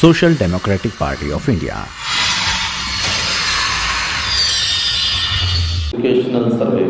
Social Democratic Party of India. Educational survey.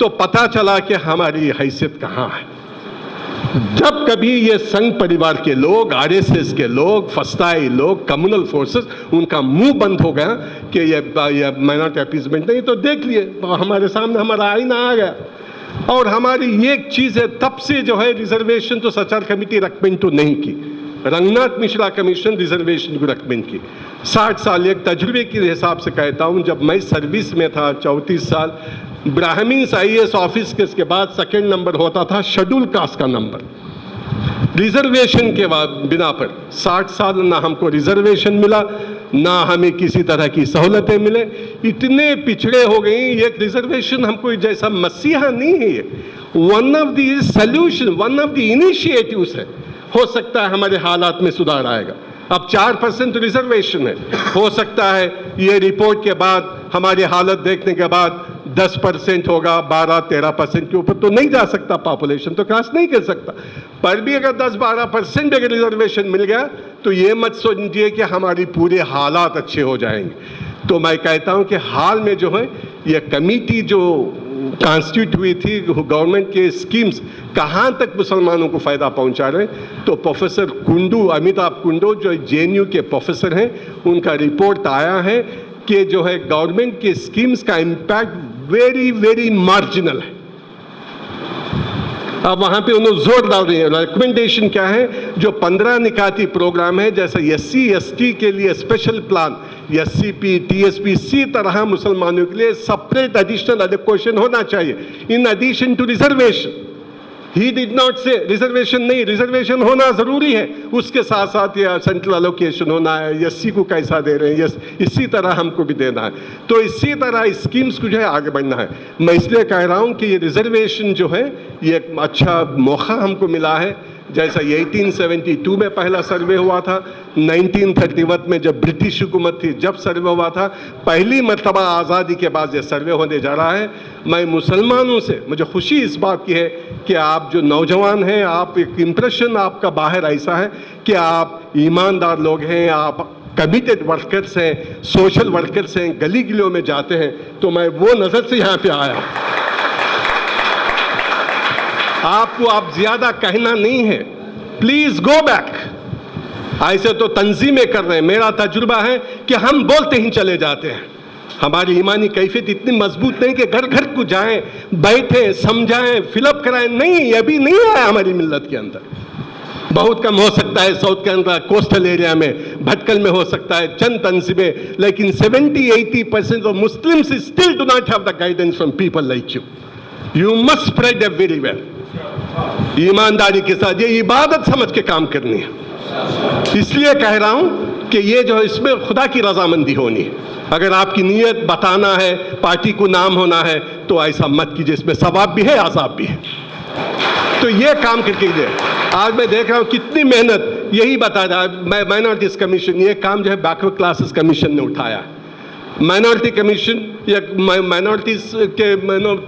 تو پتہ چلا کہ ہماری حیثیت کہاں ہے. جب کبھی یہ سنگھ پریوار کے لوگ، RSS کے لوگ، فسطائی لوگ، کمیونل فورسز، ان کا منہ بند ہو گیا کہ یہ مائنورٹی اپیزمنٹ نہیں، تو دیکھ لیے ہمارے سامنے ہمارا آئینہ آ گیا. اور ہماری یہ ایک چیز ہے، تب سے جو ہے ریزرویشن تو سچار کمیٹی ریکمینڈ تو نہیں کی، رنگناتھ مشرا کمیشن ریزرویشن کو ریکمینڈ کی. 60 سال ایک تجربے کے حساب سے کہتا ہوں، جب میں سروس میں تھا 34 سال، براہمنس IAS آفس کے بعد سیکنڈ نمبر ہوتا تھا شیڈول کاسٹ کا نمبر. ریزرویشن کے بنا پر 60 سال نہ ہم کو ریزرویشن ملا، نہ ہمیں کسی طرح کی سہولتیں ملے. اتنے پچھڑے ہو گئیں. ایک ریزرویشن ہم کو جیسا مسیحا نہیں ہے، one of the solution, one of the initiatives ہے. ہو سکتا ہے ہمارے حالات میں سدھار آئے گا. اب 4% ریزرویشن ہے، ہو سکتا ہے یہ رپورٹ کے بعد ہماری حالت دیکھنے کے بعد 10% ہوگا، 12-13% کے اوپر تو نہیں جا سکتا، پاپولیشن تو کراس نہیں کر سکتا. پر بھی اگر 10-12% اگر ریزرویشن مل گیا تو یہ مت سمجھیے کہ ہماری پورے حالات اچھے ہو جائیں گے. تو میں کہتا ہوں کہ حال میں جو ہے یہ کمیٹی جو کانسٹیٹیوٹ ہوئی تھی، گورنمنٹ کے اسکیمز کہاں تک مسلمانوں کو فائدہ پہنچا رہے ہیں، تو پروفیسر کنڈو، امیتابھ کنڈو جو JNU کے پروفیسر ہیں، ان کا رپورٹ آیا ہے کہ جو ہے گورنمنٹ کے اسکیمز کا امپیکٹ ویری ویری مارجنل ہے. اب وہاں پہ انہوں زور ڈال رہے ہیں. ریکمنڈیشن کیا ہے؟ جو 15 نکاتی پروگرام ہے، جیسا SC ST کے لیے اسپیشل پلان، SCP TSP، اسی طرح مسلمانوں کے لیے سپریٹ ایڈیشنل ایلوکیشن ہونا چاہیے in addition to reservation. He did not say reservation نہیں، ریزرویشن ہونا ضروری ہے، اس کے ساتھ ساتھ یہ سینٹرل ایلوکیشن ہونا ہے. SC کو کیسا دے رہے ہیں، اسی طرح ہم کو بھی دینا ہے. تو اسی طرح اسکیمز کو جو ہے آگے بڑھنا ہے. میں اس لیے کہہ رہا ہوں کہ یہ ریزرویشن جو ہے یہ ایک اچھا موقع ہم کو ملا ہے. جیسا 1872 میں پہلا سروے ہوا تھا، 1931 میں جب برٹش حکومت تھی جب سروے ہوا تھا، پہلی مرتبہ آزادی کے بعد یہ سروے ہونے جا رہا ہے. میں مسلمانوں سے مجھے خوشی اس بات کی ہے کہ آپ جو نوجوان ہیں، آپ ایک امپریشن آپ کا باہر ایسا ہے کہ آپ ایماندار لوگ ہیں، آپ کمیٹڈ ورکرز ہیں، سوشل ورکرز ہیں، گلی گلیوں میں جاتے ہیں. تو میں وہ نظر سے یہاں پہ آیا. آپ کو اب زیادہ کہنا نہیں ہے، پلیز گو بیک. ایسے تو تنظیمیں کر رہے ہیں. میرا تجربہ ہے کہ ہم بولتے ہی چلے جاتے ہیں. ہماری ایمانی کیفیت اتنی مضبوط نہیں کہ گھر گھر کو جائیں، بیٹھیں، سمجھائیں، فل اپ کرائیں. نہیں، ابھی نہیں آیا ہماری ملت کے اندر. بہت کم ہو سکتا ہے ساؤتھ کے اندر، کوسٹل ایریا میں، بھٹکل میں ہو سکتا ہے چند تنظیمیں، لیکن 70-80% of Muslims still do not have the guidance from people like you. You must spread everywhere. ایمانداری کے ساتھ یہ عبادت سمجھ کے کام کرنی ہے. اس لیے کہہ رہا ہوں کہ یہ جو اس میں خدا کی رضامندی ہونی ہے. اگر آپ کی نیت بتانا ہے، پارٹی کو نام ہونا ہے، تو ایسا مت کیجیے. اس میں ثواب بھی ہے، عذاب بھی ہے. تو یہ کام کر کے دے. آج میں دیکھ رہا ہوں کتنی محنت یہی بتا رہا ہے. مائنورٹیز کمیشن، یہ کام جو ہے بیکورڈ کلاسز کمیشن نے اٹھایا ہے. مائنورٹی کمیشن یا مائنورٹیز کے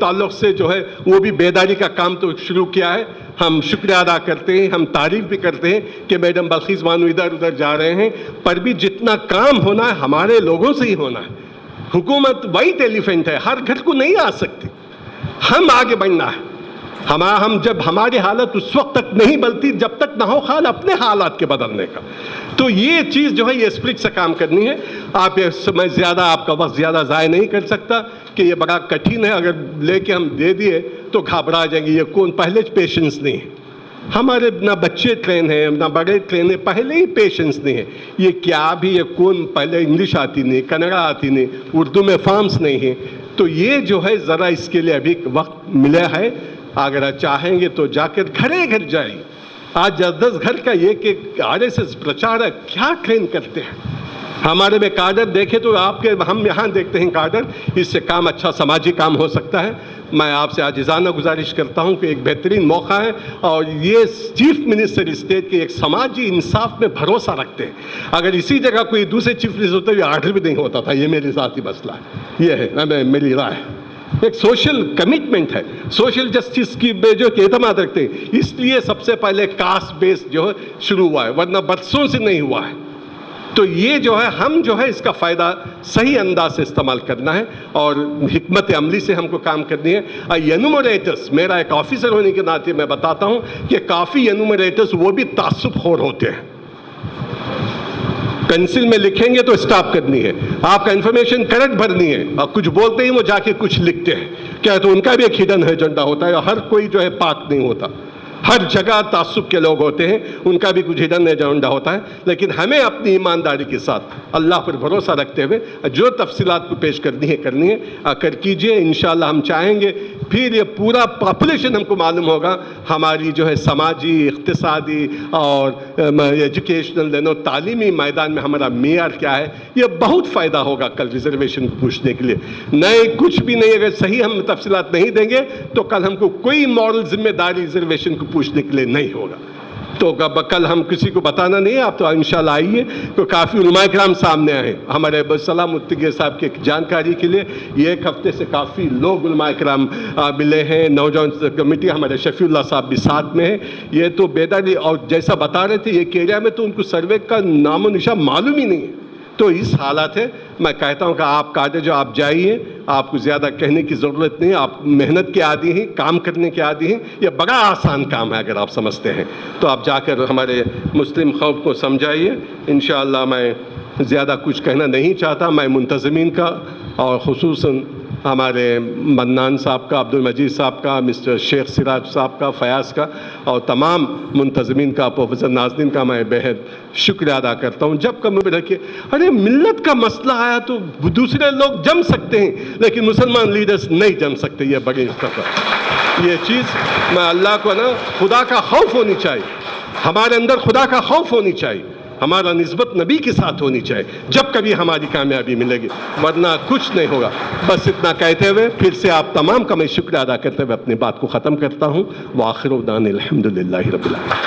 تعلق سے جو ہے وہ بھی بیداری کا کام تو شروع کیا ہے. ہم شکریہ ادا کرتے ہیں، ہم تعریف بھی کرتے ہیں کہ میڈم بلخیس بانو ادھر ادھر جا رہے ہیں، پر بھی جتنا کام ہونا ہے ہمارے لوگوں سے ہی ہونا ہے. حکومت وائٹ ایلیفینٹ ہے، ہر گھر کو نہیں آ سکتی. ہم آگے بڑھنا ہے. ہم جب ہماری حالت اس وقت تک نہیں بدلتی جب تک نہ ہو خیال اپنے حالات کے بدلنے کا. تو یہ چیز جو ہے یہ اسپرٹ سے کام کرنی ہے. میں زیادہ آپ کا وقت زیادہ ضائع نہیں کر سکتا کہ یہ بڑا کٹھن ہے. اگر لے کے ہم دے دیے تو گھبرا جائیں گے. یہ کون پہلے پیشنس نہیں ہے. ہمارے نہ بچے ٹرین ہیں نہ بڑے ٹرین ہیں، پہلے ہی پیشنس نہیں ہے. یہ کیا بھی یہ کون پہلے انگلش آتی نہیں، کنڑا آتی نہیں، اردو میں فارمز نہیں ہیں. تو یہ جو ہے ذرا اس کے لیے ابھی وقت ملا ہے. اگر چاہیں گے تو جا کر گھرے گھر جائیں. آج 10 گھر کا یہ کہ RSS پرچارک کیا ٹرین کرتے ہیں. ہمارے میں کادر دیکھے تو آپ کے ہم یہاں دیکھتے ہیں کادر. اس سے کام اچھا سماجی کام ہو سکتا ہے. میں آپ سے عاجزانہ گزارش کرتا ہوں کہ ایک بہترین موقع ہے اور یہ چیف منسٹر اسٹیٹ کے ایک سماجی انصاف میں بھروسہ رکھتے ہیں. اگر اسی جگہ کوئی دوسرے چیف منسٹر ہوتا یہ آرڈر بھی نہیں ہوتا تھا. یہ میری ذاتی مسئلہ ہے، یہ ہے میری رائے. ایک سوشل کمٹمنٹ ہے، سوشل جسٹس کی جو اعتماد رکھتے ہیں. اس لیے سب سے پہلے کاسٹ بیس جو ہے شروع ہوا ہے، ورنہ برسوں سے نہیں ہوا ہے. تو یہ جو ہے ہم جو ہے اس کا فائدہ صحیح انداز سے استعمال کرنا ہے اور حکمت عملی سے ہم کو کام کرنی ہے. ینومریٹرز، میرا ایک آفیسر ہونے کے ناطے میں بتاتا ہوں کہ کافی ینومریٹرز وہ بھی تعصب خور ہوتے ہیں. پینسل میں لکھیں گے تو اسٹاپ کرنی ہے، آپ کا انفارمیشن کریکٹ بھرنی ہے، اور کچھ بولتے ہی وہ جا کے کچھ لکھتے ہیں. کیا تو ان کا بھی ایک ہڈن ایجنڈا ہوتا ہے، ہر کوئی جو ہے پاک نہیں ہوتا، ہر جگہ تعصب کے لوگ ہوتے ہیں، ان کا بھی کچھ ہڈن ایجنڈا ہوتا ہے. لیکن ہمیں اپنی ایمانداری کے ساتھ اللہ پر بھروسہ رکھتے ہوئے جو تفصیلات کو پیش کرنی ہے کر کیجئے. انشاءاللہ ہم چاہیں گے پھر یہ پورا پاپولیشن ہم کو معلوم ہوگا ہماری جو ہے سماجی، اقتصادی اور ایجوکیشنل تعلیمی میدان میں ہمارا معیار کیا ہے. یہ بہت فائدہ ہوگا کل ریزرویشن کو پوچھنے کے لیے. نئے کچھ بھی نہیں، اگر صحیح ہم تفصیلات نہیں دیں گے تو کل ہم کو کوئی مورل ذمہ داری ریزرویشن کو پوچھنے کے لیے نہیں ہوگا. تو کل ہم کسی کو بتانا نہیں ہے. آپ تو انشاءاللہ آئیے، تو کافی علماء کرام سامنے آئے. ہمارے عبدالسلام متقی صاحب کی جانکاری کے لیے یہ ایک ہفتے سے کافی لوگ علماء کرام ملے ہیں. نوجوان کمیٹی ہمارے شفیع اللہ صاحب بھی ساتھ میں ہیں. یہ تو بیداری، اور جیسا بتا رہے تھے یہ ایریا میں تو ان کو سروے کا نام و نشان معلوم ہی نہیں ہے. تو اس حالات ہے، میں کہتا ہوں کہ آپ کاجے جو آپ جائیے، آپ کو زیادہ کہنے کی ضرورت نہیں. آپ محنت کے عادی ہیں، کام کرنے کے عادی ہیں. یہ بڑا آسان کام ہے اگر آپ سمجھتے ہیں تو آپ جا کر ہمارے مسلم قوم کو سمجھائیے. انشاءاللہ میں زیادہ کچھ کہنا نہیں چاہتا. میں منتظمین کا اور خصوصاً ہمارے منان صاحب کا، عبد المجید صاحب کا، مسٹر شیخ سراج صاحب کا، فیاض کا اور تمام منتظمین کا، پروفیسر ناظرین کا میں بہت شکریہ ادا کرتا ہوں. جب کم رکھے ارے ملت کا مسئلہ آیا تو دوسرے لوگ جم سکتے ہیں لیکن مسلمان لیڈرز نہیں جم سکتے. یہ بڑی استفا یہ چیز میں اللہ کو نا خدا کا خوف ہونی چاہیے، ہمارے اندر خدا کا خوف ہونی چاہیے، ہمارا نسبت نبی کے ساتھ ہونی چاہیے جب کبھی ہماری کامیابی ملے گی، ورنہ کچھ نہیں ہوگا. بس اتنا کہتے ہوئے پھر سے آپ تمام کا میں شکریہ ادا کرتے ہوئے اپنی بات کو ختم کرتا ہوں. وآخر دعوانا الحمدللہ رب العالمین.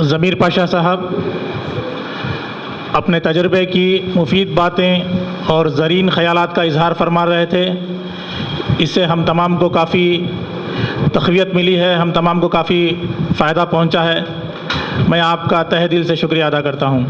ضمیر پاشا صاحب اپنے تجربے کی مفید باتیں اور زرین خیالات کا اظہار فرما رہے تھے. اس سے ہم تمام کو کافی تقویت ملی ہے، ہم تمام کو کافی فائدہ پہنچا ہے. میں آپ کا تہہ دل سے شکریہ ادا کرتا ہوں.